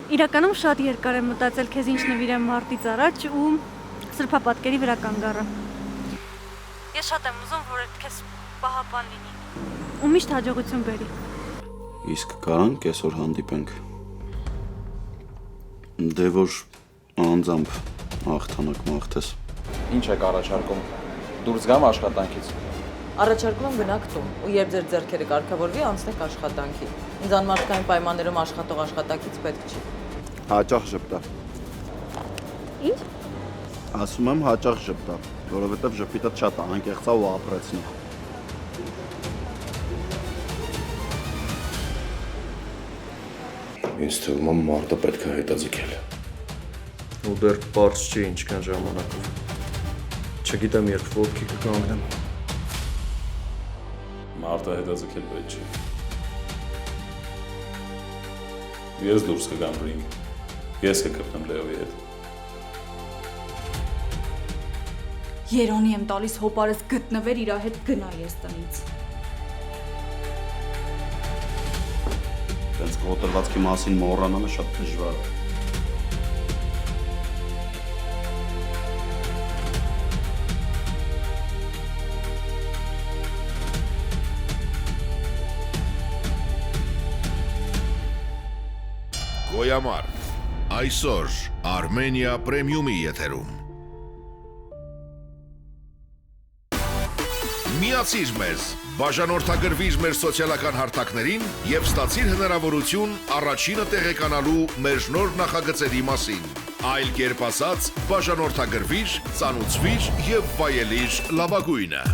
Իրականում շատ երկար եմ մտածել քեզ ինչ նվիրեմ մարտից առաջ ու սրբապատկերի վրա կանգ առա։ Ես շատ եմ ուզում, որ այդ քեզ պահապան լինի ու միշտ հաջողություն բերի։ Իսկ կարանք այսօր հանդիպենք։ Դե որ անձամբ հաղթանակ մաղթես։ Ինչ եք առաջարկում։ Դուրս գամ աշխատանքից։ Առաջարկում եմ գնաք տուն ու երբ ձեր ձեռքերը կարգավորվի, անցնեք աշխատանքի։ Ինձ անմարդկային պայմաններում աշխատող աշխատակից պետք չի։ Հաճախ ժպտա։ Ինչ։ Ասում եմ հաճախ ժպտա, որովհետև ժպիտը շատ անկեղծ է ու ապրեցնի։ Ինձ թվում է մարտը պետք է հետաձգել։ Ու դեռ պարզ չի ինչքան ժամանակով։ Չգիտեմ երբ ոտքի կկանգնեմ։ Մարտը հետաձգել պետք չի։ Ես դուրս կգամ ռինգ։ Ես կգտնեմ Լեոյի հետ։ Երանի եմ տալիս հոպարս գտնվեր իր հետ գնա ես տնից։ Տենց կոտրվածքի մասին մոռանալը շատ դժվար է։ Գոյամար, այսօր Արմենիա պրեմիումի եթերում։ Միացիր մեզ, բաժանորդագրվիր մեր սոցիալական հարթակներին և ստացիր հնարավորություն առաջինը տեղեկանալու մեր նոր նախագծերի մասին։ Այլ կերպ ասած, բաժանորդագրվիր, ծանուցվիր և վայելիր լավագույնը։